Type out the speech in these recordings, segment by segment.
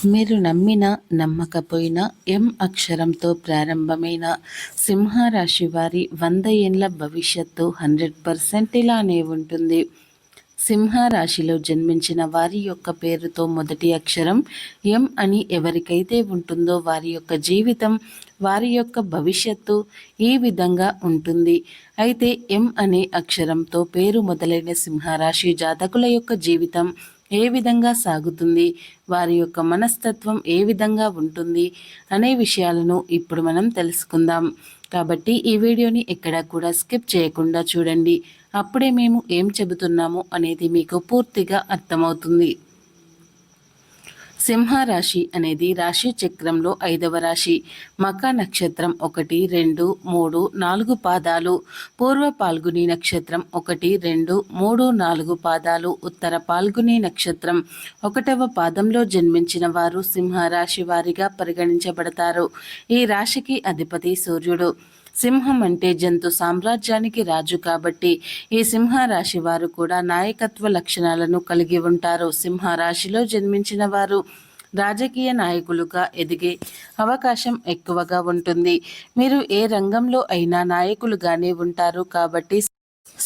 మీరు నమ్మినా నమ్మకపోయినా ఎం అక్షరంతో ప్రారంభమైన సింహరాశి వారి 100 ఏండ్ల భవిష్యత్తు 100% ఇలానే ఉంటుంది. సింహరాశిలో జన్మించిన వారి యొక్క పేరుతో మొదటి అక్షరం ఎం అని ఎవరికైతే ఉంటుందో వారి యొక్క జీవితం, వారి యొక్క భవిష్యత్తు ఈ విధంగా ఉంటుంది. అయితే ఎం అనే అక్షరంతో పేరు మొదలైన సింహరాశి జాతకుల యొక్క జీవితం ఏ విధంగా సాగుతుంది, వారి యొక్క మనస్తత్వం ఏ విధంగా ఉంటుంది అనే విషయాలను ఇప్పుడు మనం తెలుసుకుందాం. కాబట్టి ఈ వీడియోని ఎక్కడా కూడా స్కిప్ చేయకుండా చూడండి. అప్పుడే మేము ఏం చెబుతున్నామో అనేది మీకు పూర్తిగా అర్థమవుతుంది. సింహరాశి అనేది రాశి చక్రంలో 5వ రాశి. మక నక్షత్రం 1, 2, 3, 4 పాదాలు, పూర్వ పాల్గుని నక్షత్రం 1, 2, 3, 4 పాదాలు, ఉత్తర పాల్గుని నక్షత్రం 1వ పాదంలో జన్మించిన వారు సింహరాశి వారిగా పరిగణించబడతారు. ఈ రాశికి అధిపతి సూర్యుడు. సింహం అంటే జంతు సామ్రాజ్యానికి రాజు కాబట్టి ఈ సింహరాశి వారు కూడా నాయకత్వ లక్షణాలను కలిగి ఉంటారు. సింహరాశిలో జన్మించిన వారు రాజకీయ నాయకులుగా ఎదిగే అవకాశం ఎక్కువగా ఉంటుంది. మీరు ఏ రంగంలో అయినా నాయకులుగానే ఉంటారు కాబట్టి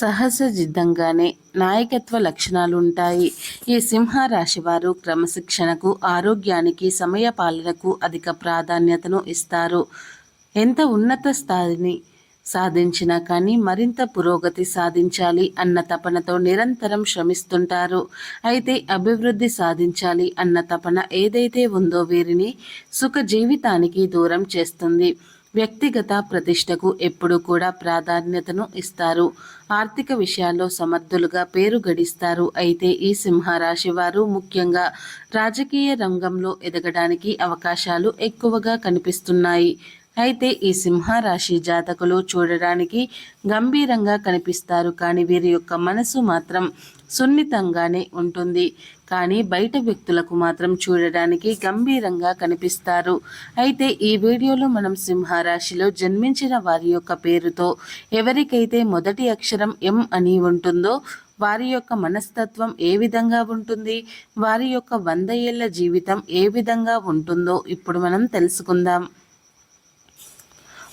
సహజసిద్ధంగానే నాయకత్వ లక్షణాలు ఉంటాయి. ఈ సింహరాశి వారు క్రమశిక్షణకు, ఆరోగ్యానికి, సమయ పాలనకు అధిక ప్రాధాన్యతను ఇస్తారు. ఎంత ఉన్నత స్థాయిని సాధించినా కానీ మరింత పురోగతి సాధించాలి అన్న తపనతో నిరంతరం శ్రమిస్తుంటారు. అయితే అభివృద్ధి సాధించాలి అన్న తపన ఏదైతే ఉందో వీరిని సుఖ జీవితానికి దూరం చేస్తుంది. వ్యక్తిగత ప్రతిష్టకు ఎప్పుడు కూడా ప్రాధాన్యతను ఇస్తారు. ఆర్థిక విషయాల్లో సమర్థులుగా పేరు గడిస్తారు. అయితే ఈ సింహరాశి వారు ముఖ్యంగా రాజకీయ రంగంలో ఎదగడానికి అవకాశాలు ఎక్కువగా కనిపిస్తున్నాయి. అయితే ఈ సింహరాశి జాతకులు చూడడానికి గంభీరంగా కనిపిస్తారు, కానీ వీరి యొక్క మనసు మాత్రం సున్నితంగానే ఉంటుంది. కానీ బయట వ్యక్తులకు మాత్రం చూడడానికి గంభీరంగా కనిపిస్తారు. అయితే ఈ వీడియోలో మనం సింహరాశిలో జన్మించిన వారి యొక్క పేరుతో ఎవరికైతే మొదటి అక్షరం ఎం అని ఉంటుందో వారి యొక్క మనస్తత్వం ఏ విధంగా ఉంటుంది, వారి యొక్క 100 ఏళ్ల జీవితం ఏ విధంగా ఉంటుందో ఇప్పుడు మనం తెలుసుకుందాం.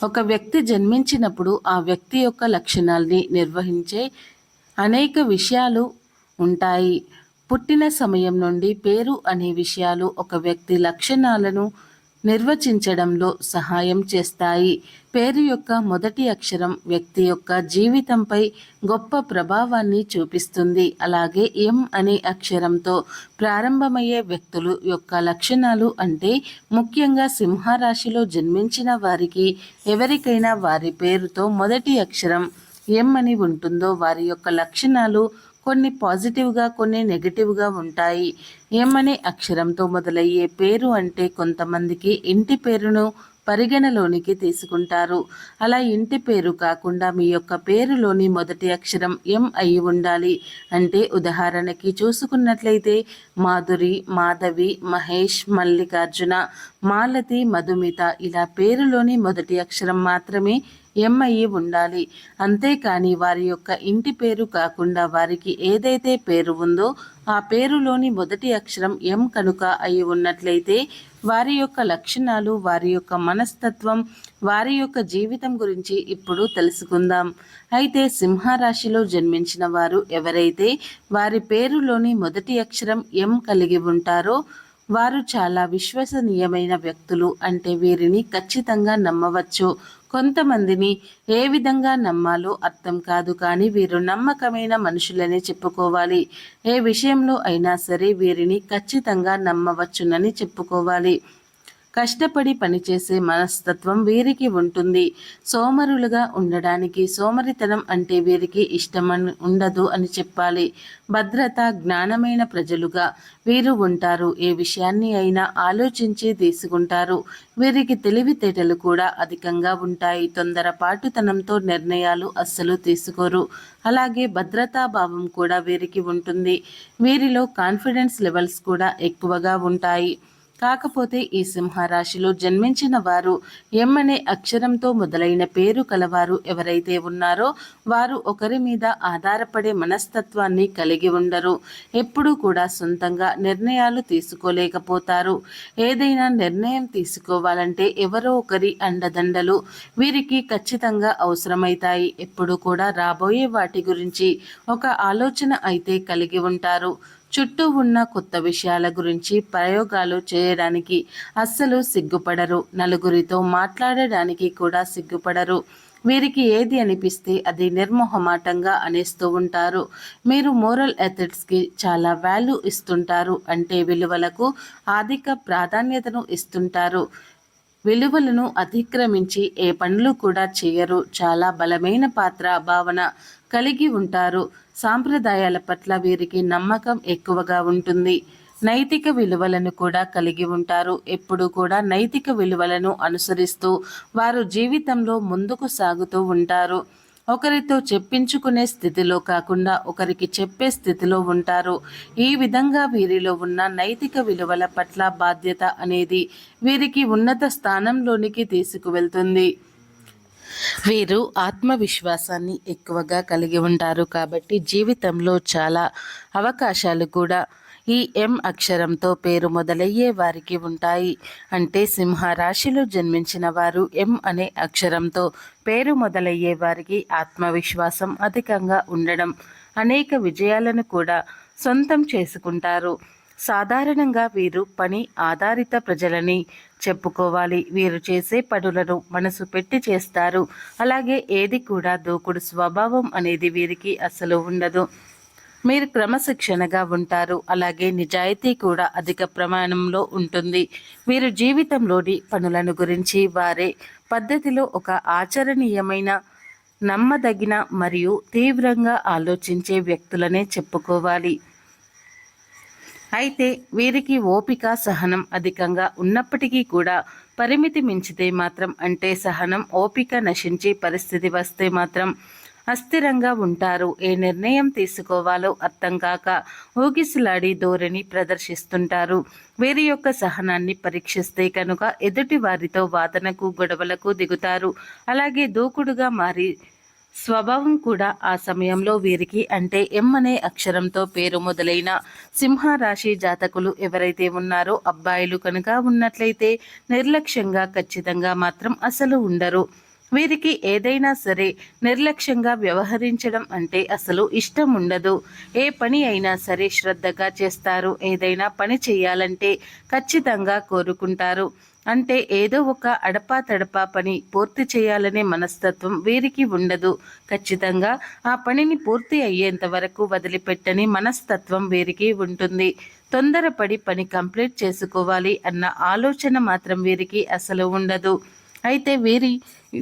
ఒక వ్యక్తి జన్మించినప్పుడు ఆ వ్యక్తి యొక్క లక్షణాల్ని నిర్వహించే అనేక విషయాలు ఉంటాయి. పుట్టిన సమయం నుండి పేరు అనే విషయాలు ఒక వ్యక్తి లక్షణాలను నిర్వచించడంలో సహాయం చేస్తాయి. పేరు యొక్క మొదటి అక్షరం వ్యక్తి యొక్క జీవితంపై గొప్ప ప్రభావాన్ని చూపిస్తుంది. అలాగే ఎం అనే అక్షరంతో ప్రారంభమయ్యే వ్యక్తులు యొక్క లక్షణాలు అంటే ముఖ్యంగా సింహరాశిలో జన్మించిన వారికి ఎవరికైనా వారి పేరుతో మొదటి అక్షరం ఎం అని ఉంటుందో వారి యొక్క లక్షణాలు కొన్ని పాజిటివ్గా, కొన్ని నెగిటివ్గా ఉంటాయి. ఎం అనే అక్షరంతో మొదలయ్యే పేరు అంటే కొంతమందికి ఇంటి పేరును పరిగణలోనికి తీసుకుంటారు. అలా ఇంటి పేరు కాకుండా మీ యొక్క పేరులోని మొదటి అక్షరం ఎం అయి ఉండాలి. అంటే ఉదాహరణకి చూసుకున్నట్లయితే మాధురి, మాధవి, మహేష్, మల్లికార్జున, మాలతి, మధుమిత ఇలా పేరులోని మొదటి అక్షరం మాత్రమే ఎం అయి ఉండాలి. అంతేకాని వారి యొక్క ఇంటి పేరు కాకుండా వారికి ఏదైతే పేరు ఉందో ఆ పేరులోని మొదటి అక్షరం ఎం కనుక అయి ఉన్నట్లయితే వారి యొక్క లక్షణాలు, వారి యొక్క మనస్తత్వం, వారి యొక్క జీవితం గురించి ఇప్పుడు తెలుసుకుందాం. అయితే సింహరాశిలో జన్మించిన వారు ఎవరైతే వారి పేరులోని మొదటి అక్షరం ఎం కలిగి ఉంటారో వారు చాలా విశ్వసనీయమైన వ్యక్తులు. అంటే వీరిని ఖచ్చితంగా నమ్మవచ్చు. కొంతమందిని ఏ విధంగా నమ్మాలో అర్థం కాదు, కానీ వీరు నమ్మకమైన మనుషులనే చెప్పుకోవాలి. ఏ విషయంలో అయినా సరే వీరిని ఖచ్చితంగా నమ్మవచ్చునని చెప్పుకోవాలి. కష్టపడి పనిచేసే మనస్తత్వం వీరికి ఉంటుంది. సోమరులుగా ఉండడానికి, సోమరితనం అంటే వీరికి ఇష్టమని ఉండదు అని చెప్పాలి. భద్రత, జ్ఞానమైన ప్రజలుగా వీరు ఉంటారు. ఏ విషయాన్ని అయినా ఆలోచించి తీసుకుంటారు. వీరికి తెలివితేటలు కూడా అధికంగా ఉంటాయి. తొందరపాటుతనంతో నిర్ణయాలు అస్సలు తీసుకోరు. అలాగే భద్రతాభావం కూడా వీరికి ఉంటుంది. వీరిలో కాన్ఫిడెన్స్ లెవెల్స్ కూడా ఎక్కువగా ఉంటాయి. కాకపోతే ఈ సింహరాశిలో జన్మించిన వారు ఎం అనే అక్షరంతో మొదలైన పేరు కలవారు ఎవరైతే ఉన్నారో వారు ఒకరి మీద ఆధారపడే మనస్తత్వాన్ని కలిగి ఉండరు. ఎప్పుడూ కూడా సొంతంగా నిర్ణయాలు తీసుకోలేకపోతారు. ఏదైనా నిర్ణయం తీసుకోవాలంటే ఎవరో ఒకరి అండదండలు వీరికి ఖచ్చితంగా అవసరమవుతాయి. ఎప్పుడు కూడా రాబోయే వాటి గురించి ఒక ఆలోచన అయితే కలిగి ఉంటారు. చుట్టూ ఉన్న కొత్త విషయాల గురించి ప్రయోగాలు చేయడానికి అస్సలు సిగ్గుపడరు. నలుగురితో మాట్లాడడానికి కూడా సిగ్గుపడరు. వీరికి ఏది అనిపిస్తే అది నిర్మోహమాటంగా అనేస్తూ ఉంటారు. మీరు మోరల్ ఎథిక్స్కి చాలా వాల్యూ ఇస్తుంటారు. అంటే విలువలకు అధిక ప్రాధాన్యతను ఇస్తుంటారు. విలువలను అతిక్రమించి ఏ పనులు కూడా చేయరు. చాలా బలమైన పాత్ర భావన కలిగి ఉంటారు. సాంప్రదాయాల పట్ల వీరికి నమ్మకం ఎక్కువగా ఉంటుంది. నైతిక విలువలను కూడా కలిగి ఉంటారు. ఎప్పుడూ కూడా నైతిక విలువలను అనుసరిస్తూ వారు జీవితంలో ముందుకు సాగుతూ ఉంటారు. ఒకరితో చెప్పించుకునే స్థితిలో కాకుండా ఒకరికి చెప్పే స్థితిలో ఉంటారు. ఈ విధంగా వీరిలో ఉన్న నైతిక విలువల పట్ల బాధ్యత అనేది వీరికి ఉన్నత స్థానంలోనికి తీసుకువెళ్తుంది. వీరు ఆత్మవిశ్వాసాన్ని ఎక్కువగా కలిగి ఉంటారు. కాబట్టి జీవితంలో చాలా అవకాశాలు కూడా ఈ ఎం అక్షరంతో పేరు మొదలయ్యే వారికి ఉంటాయి. అంటే సింహ రాశిలో జన్మించిన వారు ఎం అనే అక్షరంతో పేరు మొదలయ్యే వారికి ఆత్మవిశ్వాసం అధికంగా ఉండడం, అనేక విజయాలను కూడా సొంతం చేసుకుంటారు. సాధారణంగా వీరు పని ఆధారిత ప్రజలని చెప్పుకోవాలి. వీరు చేసే పనులను మనసు పెట్టి చేస్తారు. అలాగే ఏది కూడా దూకుడు స్వభావం అనేది వీరికి అసలు ఉండదు. మీరు క్రమశిక్షణగా ఉంటారు. అలాగే నిజాయితీ కూడా అధిక ప్రమాణంలో ఉంటుంది. వీరు జీవితంలోని పనులను గురించి వారే పద్ధతిలో ఒక ఆచరణీయమైన, నమ్మదగిన మరియు తీవ్రంగా ఆలోచించే వ్యక్తులనే చెప్పుకోవాలి. అయితే వీరికి ఓపిక, సహనం అధికంగా ఉన్నప్పటికీ కూడా పరిమితి మించితే మాత్రం, అంటే సహనం, ఓపిక నశించి పరిస్థితి వస్తే మాత్రం అస్థిరంగా ఉంటారు. ఏ నిర్ణయం తీసుకోవాలో అర్థం కాక ఊగిసలాడి ధోరణి ప్రదర్శిస్తుంటారు. వీరి యొక్క సహనాన్ని పరీక్షిస్తే కనుక ఎదుటి వారితో వాదనకు, గొడవలకు దిగుతారు. అలాగే దూకుడుగా మారి స్వభావం కూడా ఆ సమయంలో వీరికి, అంటే ఎం అనే అక్షరంతో పేరు మొదలైన సింహరాశి జాతకులు ఎవరైతే ఉన్నారో అబ్బాయిలు కనుక ఉన్నట్లయితే నిర్లక్ష్యంగా ఖచ్చితంగా మాత్రం అసలు ఉండరు. వీరికి ఏదైనా సరే నిర్లక్ష్యంగా వ్యవహరించడం అంటే అసలు ఇష్టం ఉండదు. ఏ పని అయినా సరే శ్రద్ధగా చేస్తారు. ఏదైనా పని చేయాలంటే ఖచ్చితంగా కోరుకుంటారు. అంటే ఏదో ఒక అడపా పని పూర్తి చేయాలనే మనస్తత్వం వీరికి ఉండదు. ఖచ్చితంగా ఆ పనిని పూర్తి అయ్యేంత వరకు వదిలిపెట్టని మనస్తత్వం వీరికి ఉంటుంది. తొందరపడి పని కంప్లీట్ చేసుకోవాలి అన్న ఆలోచన మాత్రం వీరికి అసలు ఉండదు. అయితే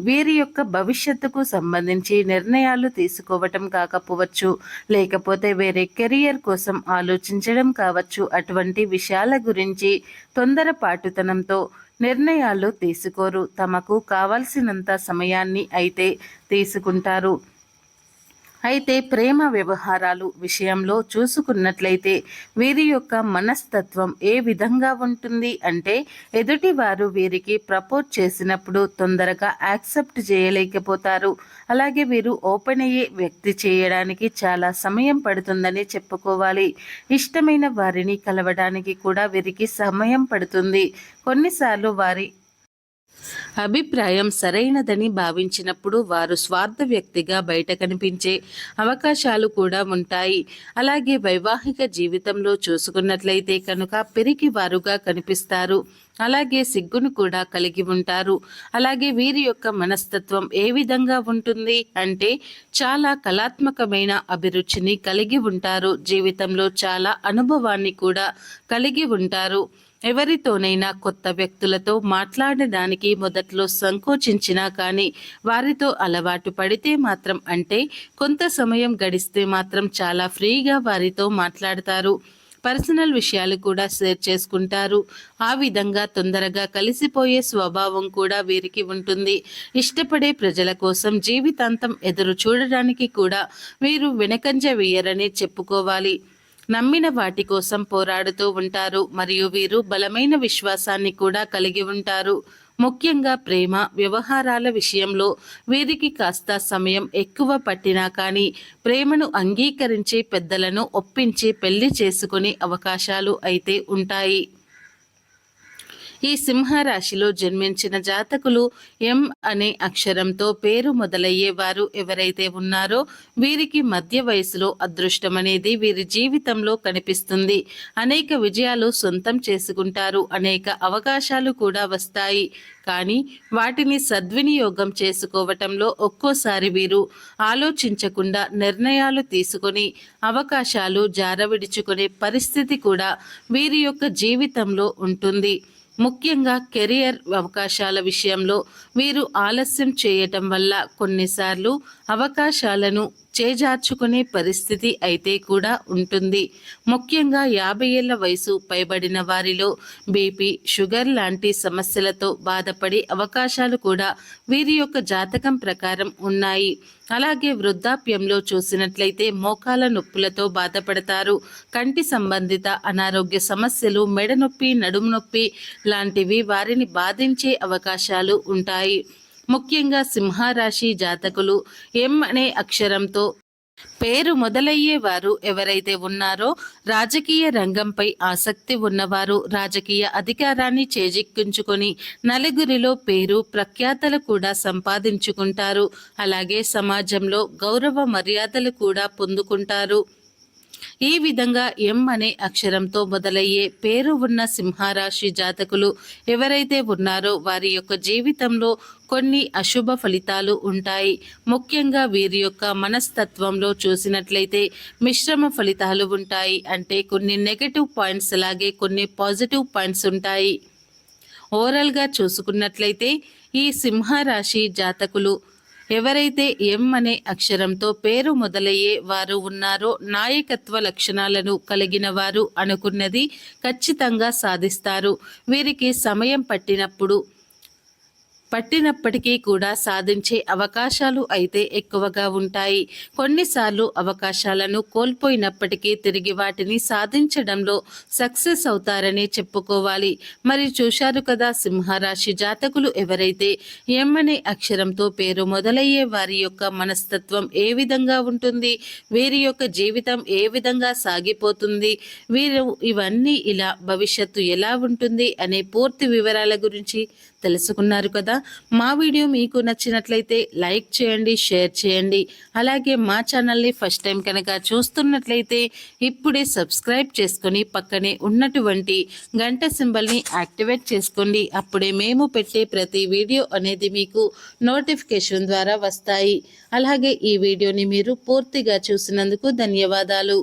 వీరి యొక్క భవిష్యత్తుకు సంబంధించి నిర్ణయాలు తీసుకోవటం కాకపోవచ్చు, లేకపోతే వేరే కెరియర్ కోసం ఆలోచించడం కావచ్చు. అటువంటి విషయాల గురించి తొందరపాటుతనంతో నిర్ణయాలు తీసుకోరు. తమకు కావలసినంత సమయాన్ని అయితే తీసుకుంటారు. అయితే ప్రేమ వ్యవహారాలు విషయంలో చూసుకున్నట్లయితే వీరి యొక్క మనస్తత్వం ఏ విధంగా ఉంటుంది అంటే, ఎదుటివారు వీరికి ప్రపోజ్ చేసినప్పుడు తొందరగా యాక్సెప్ట్ చేయలేకపోతారు. అలాగే వీరు ఓపెన్ అయ్యే వ్యక్తి చేయడానికి చాలా సమయం పడుతుందని చెప్పుకోవాలి. ఇష్టమైన వారిని కలవడానికి కూడా వీరికి సమయం పడుతుంది. కొన్నిసార్లు వారి అభిప్రాయం సరైనదని భావించినప్పుడు వారు స్వార్థ వ్యక్తిగా బయట కనిపించే అవకాశాలు కూడా ఉంటాయి. అలాగే వైవాహిక జీవితంలో చూసుకున్నట్లయితే కనుక పిరికి వారుగా కనిపిస్తారు. అలాగే సిగ్గును కూడా కలిగి ఉంటారు. అలాగే వీరి యొక్క మనస్తత్వం ఏ విధంగా ఉంటుంది అంటే, చాలా కళాత్మకమైన అభిరుచిని కలిగి ఉంటారు. జీవితంలో చాలా అనుభవాన్ని కూడా కలిగి ఉంటారు. ఎవరితోనైనా కొత్త వ్యక్తులతో మాట్లాడడానికి మొదట్లో సంకోచించినా కానీ వారితో అలవాటు పడితే మాత్రం, అంటే కొంత సమయం గడిస్తే మాత్రం చాలా ఫ్రీగా వారితో మాట్లాడతారు. పర్సనల్ విషయాలు కూడా షేర్ చేసుకుంటారు. ఆ విధంగా తొందరగా కలిసిపోయే స్వభావం కూడా వీరికి ఉంటుంది. ఇష్టపడే ప్రజల కోసం జీవితాంతం ఎదురు చూడడానికి కూడా వీరు వెనకంజ వేయరని చెప్పుకోవాలి. నమ్మిన వాటి కోసం పోరాడుతూ ఉంటారు మరియు వీరు బలమైన విశ్వాసాన్ని కూడా కలిగి ఉంటారు. ముఖ్యంగా ప్రేమ వ్యవహారాల విషయంలో వీరికి కాస్త సమయం ఎక్కువ పట్టినా కానీ ప్రేమను అంగీకరించి పెద్దలను ఒప్పించి పెళ్లి చేసుకునే అవకాశాలు అయితే ఉంటాయి. ఈ సింహరాశిలో జన్మించిన జాతకులు ఎం అనే అక్షరంతో పేరు మొదలయ్యే వారు ఎవరైతే ఉన్నారో వీరికి మధ్య వయసులో అదృష్టం అనేది వీరి జీవితంలో కనిపిస్తుంది. అనేక విజయాలు సొంతం చేసుకుంటారు. అనేక అవకాశాలు కూడా వస్తాయి. కానీ వాటిని సద్వినియోగం చేసుకోవటంలో ఒక్కోసారి వీరు ఆలోచించకుండా నిర్ణయాలు తీసుకొని అవకాశాలు జారవిడుచుకునే పరిస్థితి కూడా వీరి యొక్క జీవితంలో ఉంటుంది. ముఖ్యంగా కెరియర్ అవకాశాల విషయంలో వీరు ఆలస్యం చేయటం వల్ల కొన్నిసార్లు అవకాశాలను చేజార్చుకునే పరిస్థితి అయితే కూడా ఉంటుంది. ముఖ్యంగా 50 ఏళ్ల వయసు పైబడిన వారిలో బీపీ, షుగర్ లాంటి సమస్యలతో బాధపడే అవకాశాలు కూడా వీరి యొక్క జాతకం ప్రకారం ఉన్నాయి. అలాగే వృద్ధాప్యంలో చూసినట్లయితే మోకాల నొప్పులతో బాధపడతారు. కంటి సంబంధిత అనారోగ్య సమస్యలు, మెడ నొప్పి, నడుము నొప్పి లాంటివి వారిని బాధించే అవకాశాలు ఉంటాయి. ముఖ్యంగా సింహరాశి జాతకులు ఎం అనే అక్షరంతో పేరు మొదలయ్యే వారు ఎవరైతే ఉన్నారో రాజకీయ రంగంపై ఆసక్తి ఉన్నవారు రాజకీయ అధికారాన్ని చేజిక్కించుకొని నలుగురిలో పేరు ప్రఖ్యాతలు కూడా సంపాదించుకుంటారు. అలాగే సమాజంలో గౌరవ మర్యాదలు కూడా పొందుకుంటారు. ఈ విధంగా ఎం అనే అక్షరంతో మొదలయ్యే పేరు ఉన్న సింహరాశి జాతకులు ఎవరైతే ఉన్నారో వారి యొక్క జీవితంలో కొన్ని అశుభ ఫలితాలు ఉంటాయి. ముఖ్యంగా వీరి యొక్క మనస్తత్వంలో చూసినట్లయితే మిశ్రమ ఫలితాలు ఉంటాయి. అంటే కొన్ని నెగటివ్ పాయింట్స్ అలాగే కొన్ని పాజిటివ్ పాయింట్స్ ఉంటాయి. ఓవరాల్గా చూసుకున్నట్లయితే ఈ సింహరాశి జాతకులు ఎవరైతే ఎం అనే అక్షరంతో పేరు మొదలయ్యే వారు ఉన్నారో నాయకత్వ లక్షణాలను కలిగిన వారు అనుకున్నది ఖచ్చితంగా సాధిస్తారు. వీరికి సమయం పట్టినప్పటికీ కూడా సాధించే అవకాశాలు అయితే ఎక్కువగా ఉంటాయి. కొన్నిసార్లు అవకాశాలను కోల్పోయినప్పటికీ తిరిగి వాటిని సాధించడంలో సక్సెస్ అవుతారని చెప్పుకోవాలి. మరి చూశారు కదా సింహరాశి జాతకులు ఎవరైతే ఎం అనే అక్షరంతో పేరు మొదలయ్యే వారి యొక్క మనస్తత్వం ఏ విధంగా ఉంటుంది, వీరి యొక్క జీవితం ఏ విధంగా సాగిపోతుంది, వీరు ఇవన్నీ ఇలా భవిష్యత్తు ఎలా ఉంటుంది అనే పూర్తి వివరాల గురించి తెలుసుకున్నారు కదా. మా వీడియో మీకు నచ్చినట్లయితే లైక్ చేయండి, షేర్ చేయండి. అలాగే మా ఛానల్ని ఫస్ట్ టైం కనుక చూస్తున్నట్లయితే ఇప్పుడే సబ్స్క్రైబ్ చేసుకొని పక్కనే ఉన్నటువంటి గంట సింబల్ని యాక్టివేట్ చేసుకోండి. అప్పుడే మేము పెట్టే ప్రతి వీడియో అనేది మీకు నోటిఫికేషన్ ద్వారా వస్తాయి. అలాగే ఈ వీడియోని మీరు పూర్తిగా చూసినందుకు ధన్యవాదాలు.